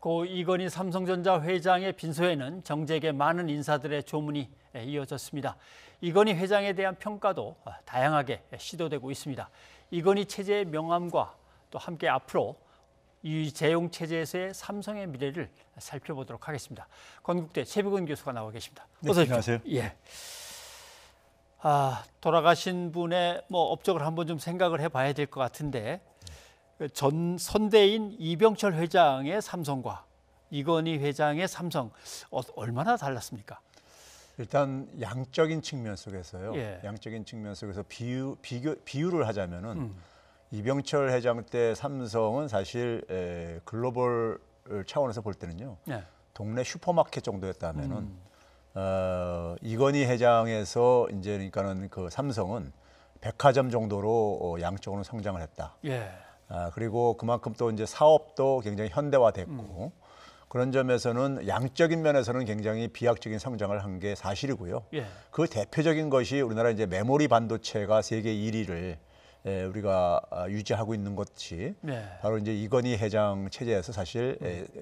고 이건희 삼성전자 회장의 빈소에는 정재계 많은 인사들의 조문이 이어졌습니다. 이건희 회장에 대한 평가도 다양하게 시도되고 있습니다. 이건희 체제의 명암과 또 함께 앞으로 유재용 체제에서의 삼성의 미래를 살펴보도록 하겠습니다. 건국대 최백은 교수가 나와 계십니다. 어서 오십시오. 안녕하세요. 예. 돌아가신 분의 업적을 한번 좀 생각을 해봐야 될 것 같은데 전 선대인 이병철 회장의 삼성과 이건희 회장의 삼성 얼마나 달랐습니까? 일단 양적인 측면 속에서요. 예. 양적인 측면 속에서 비유를 하자면은 이병철 회장 때 삼성은 사실 글로벌 차원에서 볼 때는요. 예. 동네 슈퍼마켓 정도였다면은 이건희 회장에서 이제 그러니까는 그 삼성은 백화점 정도로 양적으로 성장을 했다. 예. 그리고 그만큼 또 이제 사업도 굉장히 현대화됐고 그런 점에서는 양적인 면에서는 굉장히 비약적인 성장을 한 게 사실이고요. 예. 그 대표적인 것이 우리나라 이제 메모리 반도체가 세계 1위를 우리가 유지하고 있는 것이 네. 바로 이제 이건희 회장 체제에서 사실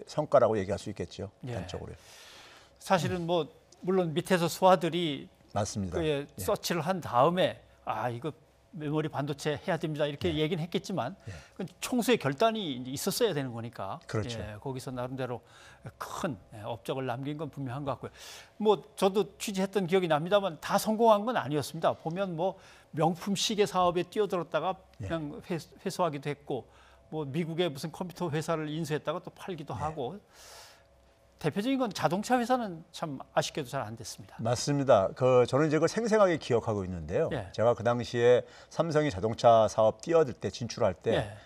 성과라고 얘기할 수 있겠죠. 예. 단적으로. 사실은 물론 밑에서 수하들이 맞습니다. 서치를 한 다음에 이거 메모리 반도체 해야 됩니다 이렇게 얘기는 했겠지만 그건 총수의 결단이 있었어야 되는 거니까. 그렇죠. 거기서 나름대로 큰 업적을 남긴 건 분명한 것 같고요. 저도 취재했던 기억이 납니다만 다 성공한 건 아니었습니다. 보면 명품 시계 사업에 뛰어들었다가 그냥 회수하기도 했고 미국의 무슨 컴퓨터 회사를 인수했다가 또 팔기도 하고. 대표적인 건 자동차 회사는 참 아쉽게도 잘 안 됐습니다. 맞습니다. 저는 이제 그걸 생생하게 기억하고 있는데요. 예. 제가 그 당시에 삼성이 자동차 사업 뛰어들 때 진출할 때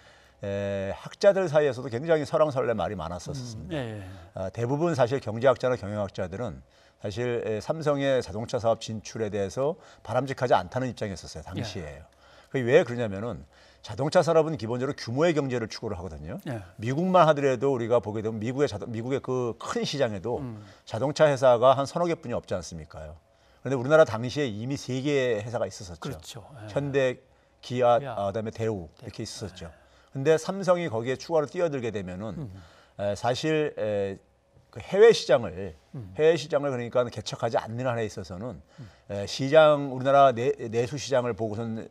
학자들 사이에서도 굉장히 설왕설래 말이 많았었습니다. 대부분 사실 경제학자나 경영학자들은 사실 삼성의 자동차 사업 진출에 대해서 바람직하지 않다는 입장이었어요. 당시에요. 왜 그러냐면은 자동차 산업은 기본적으로 규모의 경제를 추구를 하거든요. 미국만 하더라도 우리가 보게 되면 미국의 그 큰 시장에도 자동차 회사가 한 서너 개뿐이 없지 않습니까요? 그런데 우리나라 당시에 이미 3개의 회사가 있었었죠. 그렇죠. 현대, 기아, 그다음에 대우 이렇게 있었었죠. 근데 삼성이 거기에 추가로 뛰어들게 되면은 사실 그 해외 시장을 그러니까 개척하지 않는 한에 있어서는 우리나라 내수 시장을 보고선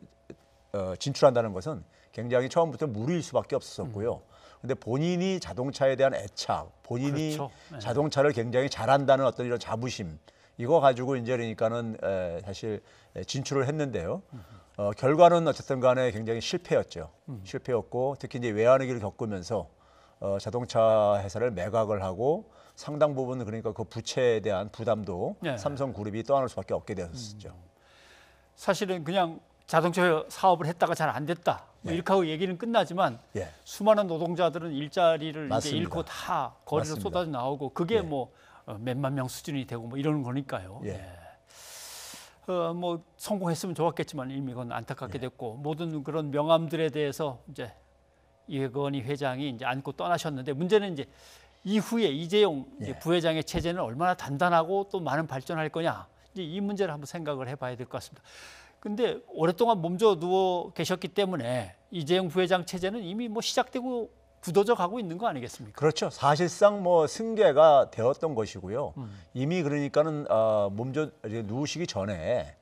진출한다는 것은 굉장히 처음부터 무리일 수밖에 없었고요. 그런데 본인이 자동차에 대한 애착, 본인이 그렇죠. 자동차를 굉장히 잘한다는 어떤 이런 자부심, 이거 가지고 이제 그러니까는 사실 진출을 했는데요. 결과는 어쨌든 간에 굉장히 실패였죠. 실패였고 특히 이제 외환의 길을 겪으면서 자동차 회사를 매각을 하고 상당 부분 그러니까 그 부채에 대한 부담도 삼성그룹이 떠안을 수밖에 없게 되었었죠. 사실은 그냥 자동차 사업을 했다가 잘 안 됐다 이렇게 하고 얘기는 끝나지만 수많은 노동자들은 일자리를 이제 잃고 다 거리로 쏟아져 나오고 그게 몇만 명 수준이 되고 이러는 거니까요. 성공했으면 좋았겠지만 이미 그건 안타깝게 됐고 모든 그런 명암들에 대해서 이제 이건희 회장이 이제 안고 떠나셨는데 문제는 이제 이후에 이재용 부회장의 체제는 얼마나 단단하고 또 많은 발전할 거냐 이제 이 문제를 한번 생각을 해봐야 될 것 같습니다. 근데 오랫동안 몸져 누워 계셨기 때문에 이재용 부회장 체제는 이미 시작되고 굳어져 가고 있는 거 아니겠습니까? 그렇죠. 사실상 승계가 되었던 것이고요. 이미 그러니까는 몸져 누우시기 전에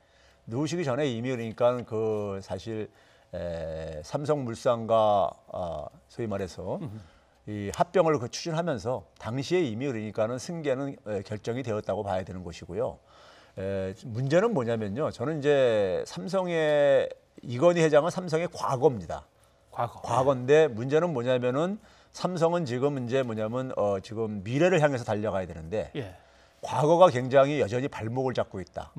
이미 그러니까 그 사실 삼성물산과 소위 말해서 이 합병을 추진하면서 당시에 이미 그러니까는 승계는 결정이 되었다고 봐야 되는 것이고요. 문제는 뭐냐면요. 저는 이제 삼성의 이건희 회장은 삼성의 과거입니다. 과거인데 문제는 뭐냐면은 삼성은 지금 이제 지금 미래를 향해서 달려가야 되는데 과거가 굉장히 여전히 발목을 잡고 있다.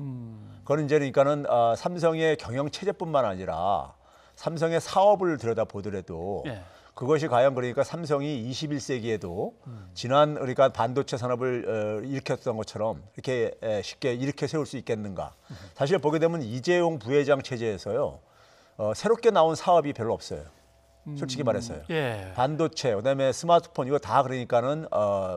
그건 이제 그러니까는 삼성의 경영 체제뿐만 아니라 삼성의 사업을 들여다보더라도 그것이 과연 그러니까 삼성이 21세기에도 지난 그러니까 반도체 산업을 일으켰던 것처럼 이렇게 쉽게 일으켜 세울 수 있겠는가? 사실 보게 되면 이재용 부회장 체제에서요 새롭게 나온 사업이 별로 없어요. 솔직히 말해서요. 반도체, 그다음에 스마트폰 이거 다 그러니까는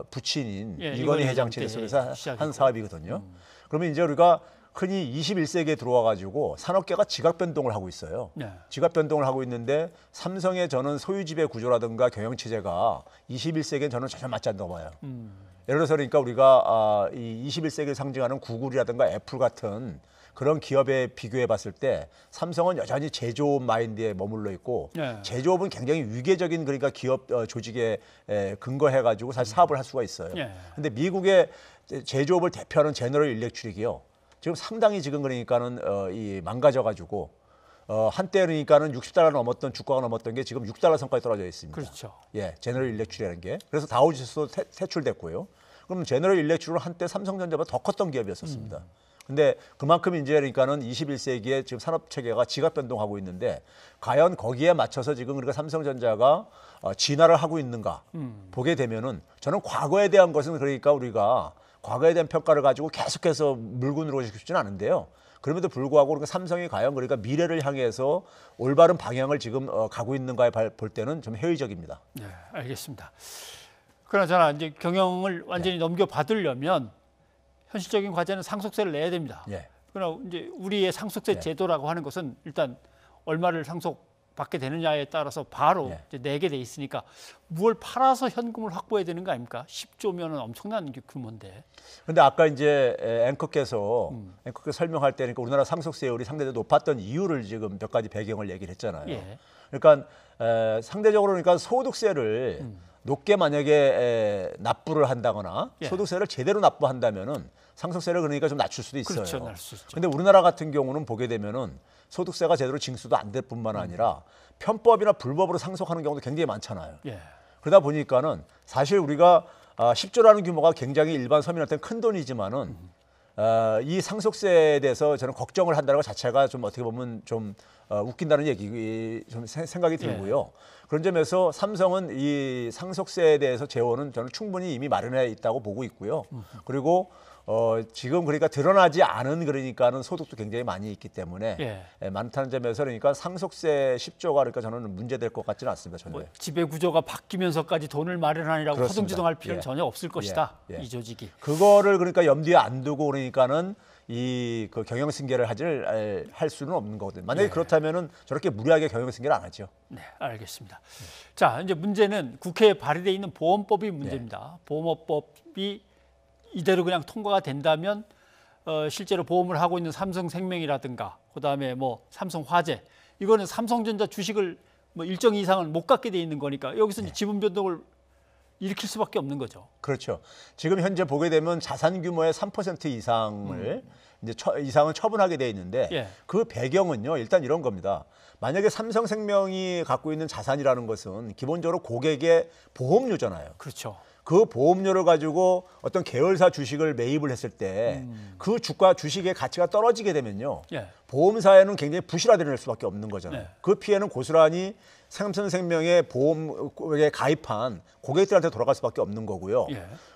부친인 이건희 회장 체제 속에서 한 사업이거든요. 그러면 이제 우리가 흔히 21세기에 들어와 가지고 산업계가 지각 변동을 하고 있어요. 네. 지각 변동을 하고 있는데 삼성의 저는 소유 지배 구조라든가 경영 체제가 21세기엔 저는 전혀 맞지 않다고 봐요. 예를 들어서 그러니까 우리가 이 21세기를 상징하는 구글이라든가 애플 같은 그런 기업에 비교해 봤을 때 삼성은 여전히 제조업 마인드에 머물러 있고 네. 제조업은 굉장히 위계적인 그러니까 기업 조직에 근거해 가지고 사실 사업을 할 수가 있어요. 네. 근데 미국의 제조업을 대표하는 제너럴 일렉트릭이요. 지금 상당히 지금 그러니까는 이 망가져 가지고 한때 그러니까는 $60 넘었던 주가가 넘었던 게 지금 $6 선까지 떨어져 있습니다. 그렇죠. 예, 제너럴 일렉트릭이라는 게. 그래서 다우지수도 퇴출됐고요. 그럼 제너럴 일렉트릭은 한때 삼성전자보다 더 컸던 기업이었었습니다. 근데 그만큼 이제 그러니까는 21세기에 지금 산업 체계가 지각 변동하고 있는데 과연 거기에 맞춰서 지금 그러니까 삼성전자가 진화를 하고 있는가 보게 되면은 저는 과거에 대한 것은 그러니까 우리가 과거에 대한 평가를 가지고 계속해서 물고 싶지는 않은데요. 그럼에도 불구하고 그러니까 삼성이 과연 그러니까 미래를 향해서 올바른 방향을 지금 가고 있는가에 볼 때는 좀 회의적입니다. 네, 알겠습니다. 그러나 이제 경영을 완전히 넘겨받으려면 현실적인 과제는 상속세를 내야 됩니다. 예. 그러나 이제 우리의 상속세 제도라고 하는 것은 일단 얼마를 상속받게 되느냐에 따라서 바로 이제 내게 돼 있으니까 무엇을 팔아서 현금을 확보해야 되는 거 아닙니까? 10조면은 엄청난 규모인데. 근데 아까 이제 앵커께서 설명할 때 그러니까 우리나라 상속세율이 상대적으로 높았던 이유를 지금 몇 가지 배경을 얘기를 했잖아요. 예. 그러니까 상대적으로 그러니까 소득세를 높게 만약에 납부를 한다거나 예. 소득세를 제대로 납부한다면은 상속세를 그러니까 좀 낮출 수도 있어요. 그렇죠, 낮출 수 있죠. 근데 우리나라 같은 경우는 보게 되면은 소득세가 제대로 징수도 안 될 뿐만 아니라 편법이나 불법으로 상속하는 경우도 굉장히 많잖아요. 예. 그러다 보니까는 사실 우리가 10조라는 규모가 굉장히 일반 서민한테는 큰 돈이지만은 이 상속세에 대해서 저는 걱정을 한다는 것 자체가 좀 어떻게 보면 좀 웃긴다는 얘기 좀 생각이 들고요. 그런 점에서 삼성은 이 상속세에 대해서 재원은 저는 충분히 이미 마련해 있다고 보고 있고요. 그리고 지금 그러니까 드러나지 않은 그러니까는 소득도 굉장히 많이 있기 때문에 많다는 점에서 그러니까 상속세 10조가 그러니까 저는 문제될 것 같지는 않습니다. 전혀. 뭐 지배 구조가 바뀌면서까지 돈을 마련하니라고 그렇습니다. 허둥지둥할 필요는 예. 전혀 없을 것이다. 예. 이 조직이. 그거를 그러니까 염두에 안 두고 그러니까는 이 그 경영 승계를 할 수는 없는 거거든요. 만약에 그렇다면은 저렇게 무리하게 경영 승계를 안 하죠. 네, 알겠습니다. 자, 이제 문제는 국회에 발의돼 있는 보험법이 문제입니다. 보험업법이 이대로 그냥 통과가 된다면 실제로 보험을 하고 있는 삼성생명이라든가 그다음에 뭐 삼성화재 이거는 삼성전자 주식을 뭐 일정 이상은 못 갖게 돼 있는 거니까 여기서 이제 지분 변동을 일으킬 수밖에 없는 거죠. 그렇죠. 지금 현재 보게 되면 자산 규모의 3% 이상을 이상은 처분하게 돼 있는데 그 배경은요. 일단 이런 겁니다. 만약에 삼성생명이 갖고 있는 자산이라는 것은 기본적으로 고객의 보험료잖아요. 그렇죠. 그 보험료를 가지고 어떤 계열사 주식을 매입을 했을 때 그 주가 주식의 가치가 떨어지게 되면요. 보험사에는 굉장히 부실화될 수밖에 없는 거잖아요. 그 피해는 고스란히 삼성생명의 보험에 가입한 고객들한테 돌아갈 수밖에 없는 거고요.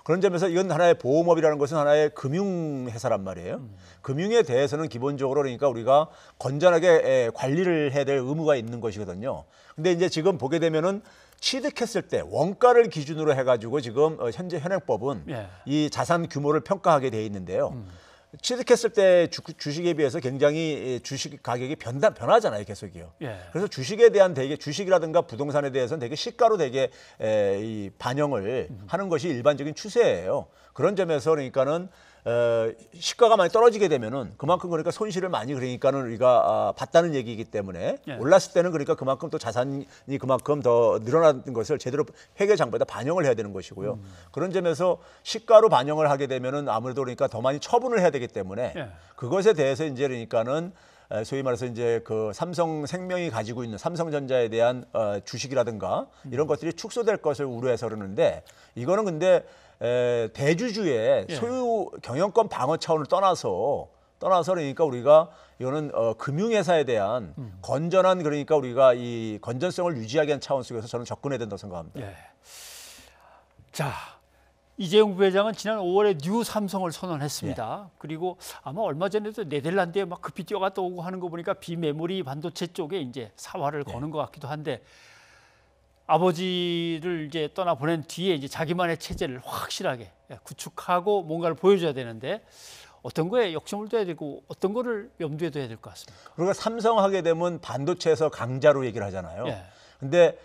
그런 점에서 이건 하나의 보험업이라는 것은 하나의 금융회사란 말이에요. 금융에 대해서는 기본적으로 그러니까 우리가 건전하게 관리를 해야 될 의무가 있는 것이거든요. 근데 이제 지금 보게 되면은 취득했을 때 원가를 기준으로 해가지고 지금 현재 현행법은 이 자산 규모를 평가하게 돼 있는데요. 취득했을 때 주식에 비해서 굉장히 주식 가격이 변하잖아요, 계속이요. 그래서 주식에 대한 되게 주식이라든가 부동산에 대해서는 되게 시가로 되게 이 반영을 하는 것이 일반적인 추세예요. 그런 점에서 그러니까는 시가가 많이 떨어지게 되면은 그만큼 그러니까 손실을 많이 그러니까는 우리가 봤다는 얘기이기 때문에 올랐을 때는 그러니까 그만큼 또 자산이 그만큼 더 늘어나는 것을 제대로 회계 장부에다 반영을 해야 되는 것이고요. 그런 점에서 시가로 반영을 하게 되면은 아무래도 그러니까 더 많이 처분을 해야 되기 때문에 그것에 대해서 이제 그러니까는 소위 말해서 이제 그 삼성생명이 가지고 있는 삼성전자에 대한 주식이라든가 이런 것들이 축소될 것을 우려해서 그러는데 이거는 근데 대주주의 소유 경영권 방어 차원을 떠나서 그러니까 우리가 이거는 금융회사에 대한 건전한 그러니까 우리가 이 건전성을 유지하기 위한 차원 속에서 저는 접근해야 된다고 생각합니다. 자, 이재용 부회장은 지난 5월에 뉴 삼성을 선언했습니다. 그리고 아마 얼마 전에도 네덜란드에 막 급히 뛰어갔다 오고 하는 거 보니까 비메모리 반도체 쪽에 이제 사활을 거는 것 같기도 한데 아버지를 이제 떠나 보낸 뒤에 이제 자기만의 체제를 확실하게 구축하고 뭔가를 보여줘야 되는데 어떤 거에 욕심을 둬야 되고 어떤 거를 염두에 둬야 될 것 같습니까? 우리가 삼성 하게 되면 반도체에서 강자로 얘기를 하잖아요. 예. 근데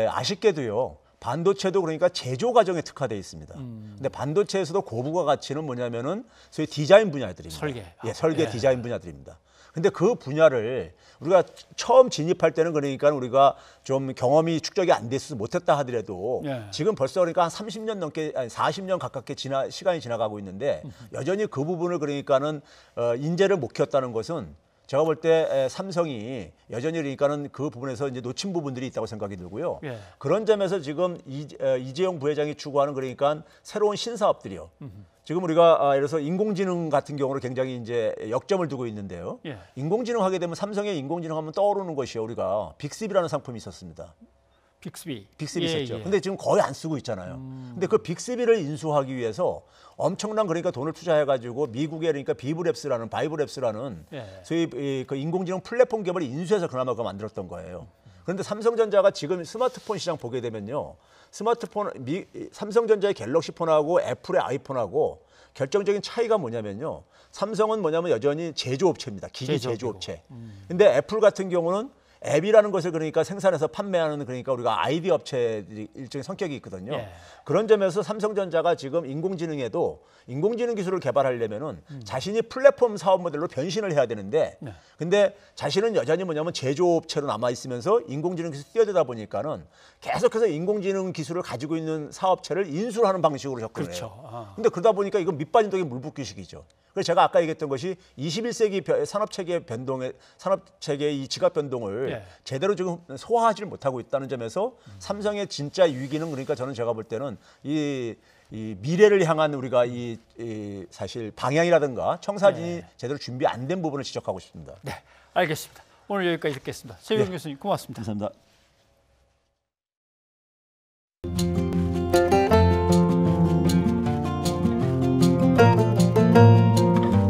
아쉽게도요. 반도체도 그러니까 제조 과정에 특화되어 있습니다. 근데 반도체에서도 고부가 가치는 뭐냐면은 소위 디자인 분야들입니다. 설계. 예, 설계 예. 디자인 분야들입니다. 근데 그 분야를 우리가 처음 진입할 때는 그러니까 우리가 좀 경험이 축적이 안 됐어서 못했다 하더라도 예. 지금 벌써 그러니까 한 30년 넘게 아니 40년 가깝게 시간이 지나가고 있는데 여전히 그 부분을 그러니까는 인재를 못 키웠다는 것은 제가 볼 때 삼성이 여전히 그러니까는 그 부분에서 이제 놓친 부분들이 있다고 생각이 들고요. 예. 그런 점에서 지금 이재용 부회장이 추구하는 그러니까 새로운 신사업들이요. 지금 우리가 예를 들어서 인공지능 같은 경우로 굉장히 이제 역점을 두고 있는데요. 예. 인공지능 하게 되면 삼성의 인공지능 하면 떠오르는 것이요. 우리가 빅스비라는 상품이 있었습니다. 빅스비. 빅스비 예, 있었죠. 예. 근데 지금 거의 안 쓰고 있잖아요. 근데 그 빅스비를 인수하기 위해서 엄청난 그러니까 돈을 투자해가지고 미국의 그러니까 바이브랩스라는 예. 소위 그 인공지능 플랫폼 기업을 인수해서 그나마 그거 만들었던 거예요. 그런데 삼성전자가 지금 스마트폰 시장 보게 되면요. 삼성전자의 갤럭시 폰하고 애플의 아이폰하고 결정적인 차이가 뭐냐면요. 삼성은 뭐냐면 여전히 제조업체입니다. 기기 제조업체. 근데 애플 같은 경우는 앱이라는 것을 그러니까 생산해서 판매하는 그러니까 우리가 아이디 업체들이 일종의 성격이 있거든요. 예. 그런 점에서 삼성전자가 지금 인공지능에도 인공지능 기술을 개발하려면은 자신이 플랫폼 사업 모델로 변신을 해야 되는데 네. 근데 자신은 여전히 뭐냐면 제조업체로 남아 있으면서 인공지능 기술 뛰어들다 보니까는 계속해서 인공지능 기술을 가지고 있는 사업체를 인수를 하는 방식으로 접근을 그렇죠. 해요. 아. 근데 그러다 보니까 이건 밑빠진 독에 물붓기식이죠. 그래서 제가 아까 얘기했던 것이 21세기 산업체계의 이 지각 변동을 예. 제대로 지금 소화하지를 못하고 있다는 점에서 삼성의 진짜 위기는 그러니까 저는 제가 볼 때는 이 미래를 향한 우리가 이 사실 방향이라든가 청사진이 제대로 준비 안 된 부분을 지적하고 싶습니다. 네, 알겠습니다. 오늘 여기까지 듣겠습니다. 최영 네. 교수님 고맙습니다. 감사합니다.